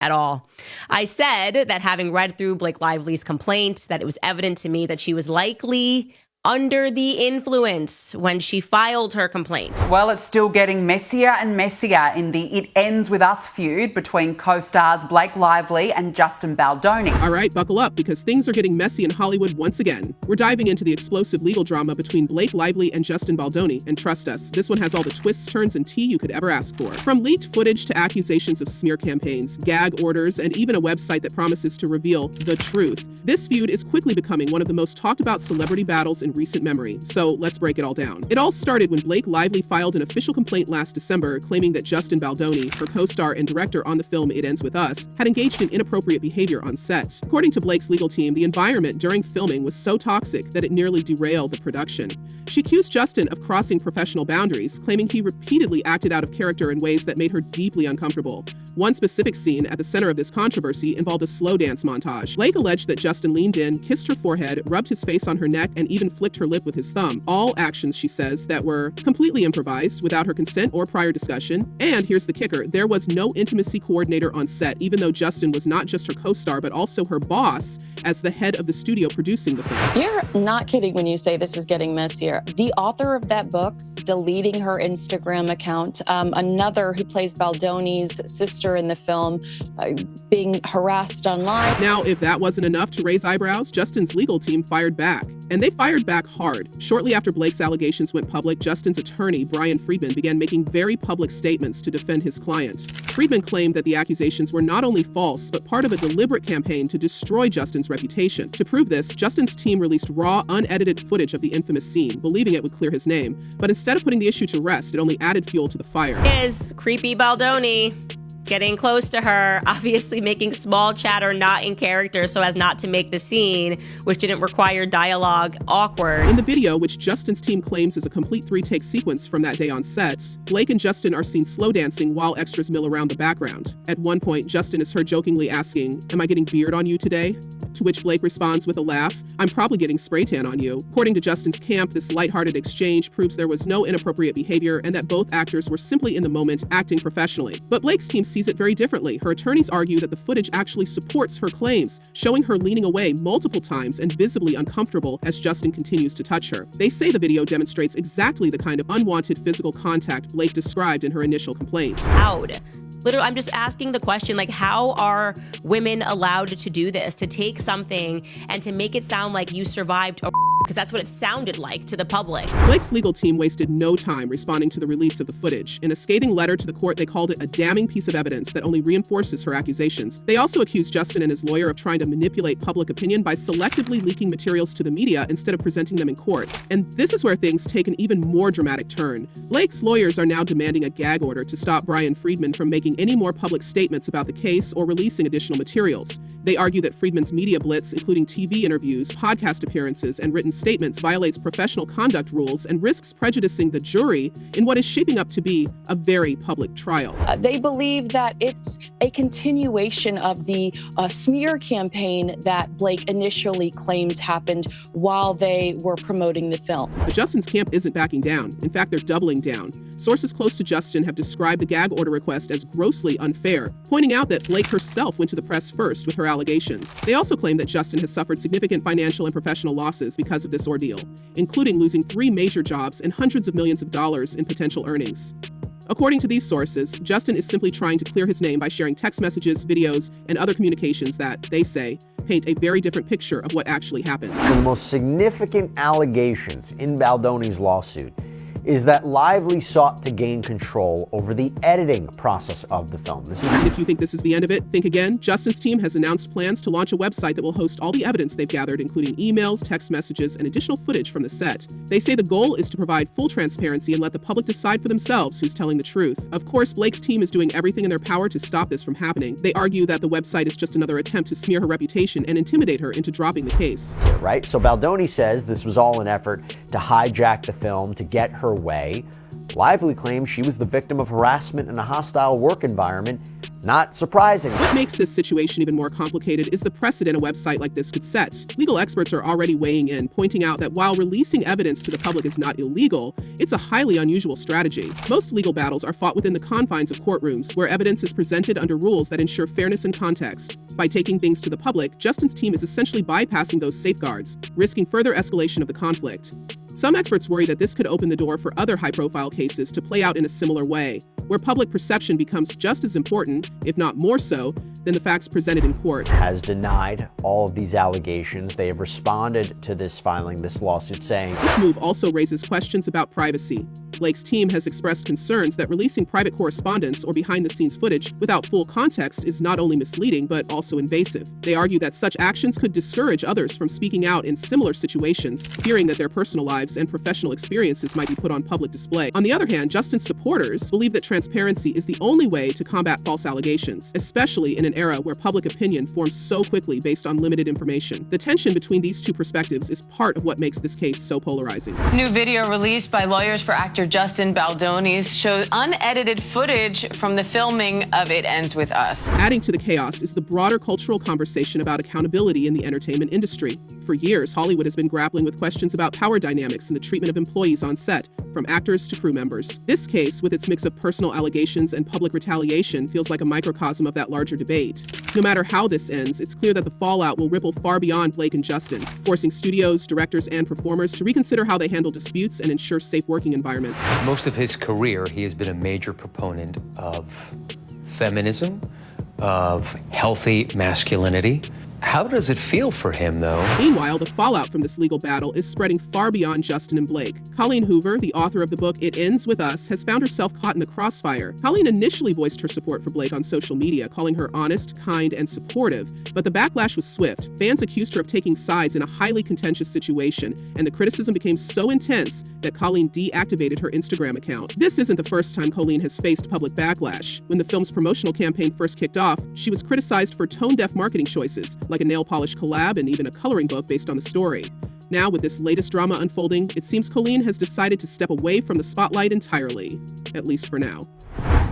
at all. I said that having read through Blake Lively's complaints, that it was evident to me that she was likely under the influence when she filed her complaint. Well, it's still getting messier and messier in the It Ends With Us feud between co-stars Blake Lively and Justin Baldoni. All right, buckle up, because things are getting messy in Hollywood once again. We're diving into the explosive legal drama between Blake Lively and Justin Baldoni, and trust us, this one has all the twists, turns, and tea you could ever ask for. From leaked footage to accusations of smear campaigns, gag orders, and even a website that promises to reveal the truth, this feud is quickly becoming one of the most talked about celebrity battles in recent memory, so let's break it all down. It all started when Blake Lively filed an official complaint last December claiming that Justin Baldoni, her co-star and director on the film It Ends With Us, had engaged in inappropriate behavior on set. According to Blake's legal team, the environment during filming was so toxic that it nearly derailed the production. She accused Justin of crossing professional boundaries, claiming he repeatedly acted out of character in ways that made her deeply uncomfortable. One specific scene at the center of this controversy involved a slow dance montage. Blake alleged that Justin leaned in, kissed her forehead, rubbed his face on her neck, and even flicked her lip with his thumb. All actions, she says, that were completely improvised, without her consent or prior discussion. And here's the kicker, there was no intimacy coordinator on set, even though Justin was not just her co-star, but also her boss as the head of the studio producing the film. You're not kidding when you say this is getting messier. The author of that book deleting her Instagram account, another who plays Baldoni's sister in the film being harassed online. Now, if that wasn't enough to raise eyebrows, Justin's legal team fired back. And they fired back hard. Shortly after Blake's allegations went public, Justin's attorney, Brian Friedman, began making very public statements to defend his client. Friedman claimed that the accusations were not only false, but part of a deliberate campaign to destroy Justin's reputation. To prove this, Justin's team released raw, unedited footage of the infamous scene, believing it would clear his name. But instead of putting the issue to rest, it only added fuel to the fire. Is creepy Baldoni getting close to her, obviously making small chatter not in character so as not to make the scene, which didn't require dialogue, awkward. In the video, which Justin's team claims is a complete 3-take sequence from that day on set, Blake and Justin are seen slow dancing while extras mill around the background. At one point, Justin is heard jokingly asking, "Am I getting beard on you today?" To which Blake responds with a laugh, "I'm probably getting spray tan on you." According to Justin's camp, this lighthearted exchange proves there was no inappropriate behavior and that both actors were simply in the moment acting professionally. But Blake's team sees it very differently. Her attorneys argue that the footage actually supports her claims, showing her leaning away multiple times and visibly uncomfortable as Justin continues to touch her. They say the video demonstrates exactly the kind of unwanted physical contact Blake described in her initial complaint. Loud. Literally, I'm just asking the question, like, how are women allowed to do this, to take something and to make it sound like you survived a because that's what it sounded like to the public. Blake's legal team wasted no time responding to the release of the footage. In a scathing letter to the court, they called it a damning piece of evidence that only reinforces her accusations. They also accused Justin and his lawyer of trying to manipulate public opinion by selectively leaking materials to the media instead of presenting them in court. And this is where things take an even more dramatic turn. Blake's lawyers are now demanding a gag order to stop Brian Friedman from making any more public statements about the case or releasing additional materials. They argue that Friedman's media blitz, including TV interviews, podcast appearances, and written statements, violates professional conduct rules and risks prejudicing the jury in what is shaping up to be a very public trial. They believe that it's a continuation of the smear campaign that Blake initially claims happened while they were promoting the film. But Justin's camp isn't backing down. In fact, they're doubling down. Sources close to Justin have described the gag order request as grossly unfair, pointing out that Blake herself went to the press first with her allegations. They also claim that Justin has suffered significant financial and professional losses because of this ordeal, including losing 3 major jobs and hundreds of millions of dollars in potential earnings. According to these sources, Justin is simply trying to clear his name by sharing text messages, videos, and other communications that, they say, paint a very different picture of what actually happened. One of the most significant allegations in Baldoni's lawsuit is that Lively sought to gain control over the editing process of the film. If you think this is the end of it, think again. Justin's team has announced plans to launch a website that will host all the evidence they've gathered, including emails, text messages, and additional footage from the set. They say the goal is to provide full transparency and let the public decide for themselves who's telling the truth. Of course, Blake's team is doing everything in their power to stop this from happening. They argue that the website is just another attempt to smear her reputation and intimidate her into dropping the case. Right? So Baldoni says this was all an effort to hijack the film to get her way. Lively claims she was the victim of harassment in a hostile work environment Not surprising. What makes this situation even more complicated is the precedent a website like this could set. Legal experts are already weighing in, pointing out that while releasing evidence to the public is not illegal, it's a highly unusual strategy. Most legal battles are fought within the confines of courtrooms, where evidence is presented under rules that ensure fairness and context. By taking things to the public, Justin's team is essentially bypassing those safeguards, risking further escalation of the conflict. Some experts worry that this could open the door for other high-profile cases to play out in a similar way, where public perception becomes just as important, if not more so, than the facts presented in court. Has denied all of these allegations. They have responded to this lawsuit saying, This move also raises questions about privacy. Blake's team has expressed concerns that releasing private correspondence or behind-the-scenes footage without full context is not only misleading, but also invasive. They argue that such actions could discourage others from speaking out in similar situations, fearing that their personal lives and professional experiences might be put on public display. On the other hand, Justin's supporters believe that transparency is the only way to combat false allegations, especially in an era where public opinion forms so quickly based on limited information. The tension between these two perspectives is part of what makes this case so polarizing. New video released by lawyers for actor Justin Baldoni shows unedited footage from the filming of It Ends With Us. Adding to the chaos is the broader cultural conversation about accountability in the entertainment industry. For years, Hollywood has been grappling with questions about power dynamics and the treatment of employees on set, from actors to crew members. This case, with its mix of personal allegations and public retaliation, feels like a microcosm of that larger debate. No matter how this ends, it's clear that the fallout will ripple far beyond Blake and Justin, forcing studios, directors, and performers to reconsider how they handle disputes and ensure safe working environments. Most of his career, he has been a major proponent of feminism, of healthy masculinity. How does it feel for him, though? Meanwhile, the fallout from this legal battle is spreading far beyond Justin and Blake. Colleen Hoover, the author of the book It Ends With Us, has found herself caught in the crossfire. Colleen initially voiced her support for Blake on social media, calling her honest, kind, and supportive. But the backlash was swift. Fans accused her of taking sides in a highly contentious situation, and the criticism became so intense that Colleen deactivated her Instagram account. This isn't the first time Colleen has faced public backlash. When the film's promotional campaign first kicked off, she was criticized for tone-deaf marketing choices, like a nail polish collab and even a coloring book based on the story. Now, with this latest drama unfolding, it seems Colleen has decided to step away from the spotlight entirely, at least for now.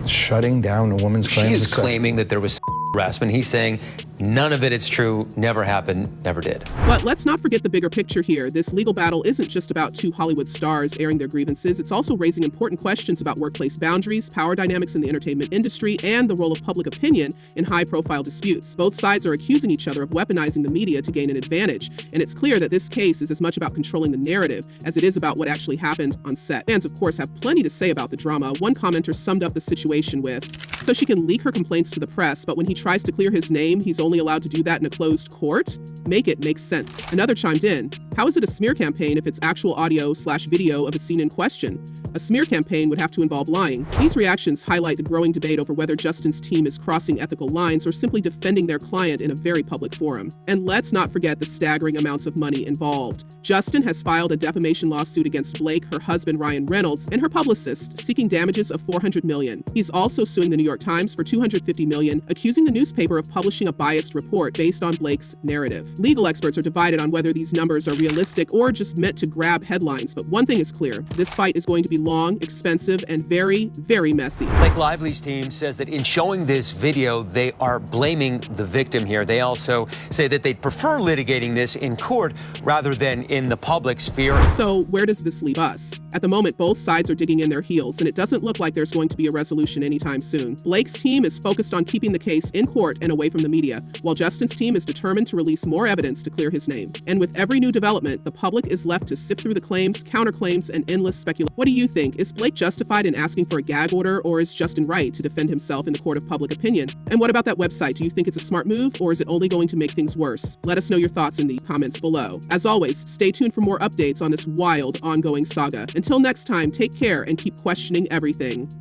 Shutting down a woman's claims. She is claiming that there was harassment. He's saying none of it is true, never happened, never did. But let's not forget the bigger picture here. This legal battle isn't just about two Hollywood stars airing their grievances. It's also raising important questions about workplace boundaries, power dynamics in the entertainment industry, and the role of public opinion in high-profile disputes. Both sides are accusing each other of weaponizing the media to gain an advantage, and it's clear that this case is as much about controlling the narrative as it is about what actually happened on set. Fans, of course, have plenty to say about the drama. One commenter summed up the situation with, "So she can leak her complaints to the press, but when he tries to clear his name, he's only allowed to do that in a closed court? Make it make sense." Another chimed in, "How is it a smear campaign if it's actual audio/video of a scene in question? A smear campaign would have to involve lying." These reactions highlight the growing debate over whether Justin's team is crossing ethical lines or simply defending their client in a very public forum. And let's not forget the staggering amounts of money involved. Justin has filed a defamation lawsuit against Blake, her husband Ryan Reynolds, and her publicist, seeking damages of $400 million. He's also suing the New York Times for $250 million, accusing the newspaper of publishing a biased report based on Blake's narrative. Legal experts are divided on whether these numbers are realistic or just meant to grab headlines, but one thing is clear: this fight is going to be long, expensive, and very, very messy. Blake Lively's team says that in showing this video, they are blaming the victim here. They also say that they'd prefer litigating this in court rather than in the public sphere. So where does this leave us? At the moment, both sides are digging in their heels, and it doesn't look like there's going to be a resolution anytime soon. Blake's team is focused on keeping the case in court and away from the media, while Justin's team is determined to release more evidence to clear his name. And with every new development, the public is left to sift through the claims, counterclaims, and endless speculation. What do you think? Is Blake justified in asking for a gag order, or is Justin right to defend himself in the court of public opinion? And what about that website? Do you think it's a smart move, or is it only going to make things worse? Let us know your thoughts in the comments below. As always, stay tuned for more updates on this wild, ongoing saga. Until next time, take care and keep questioning everything.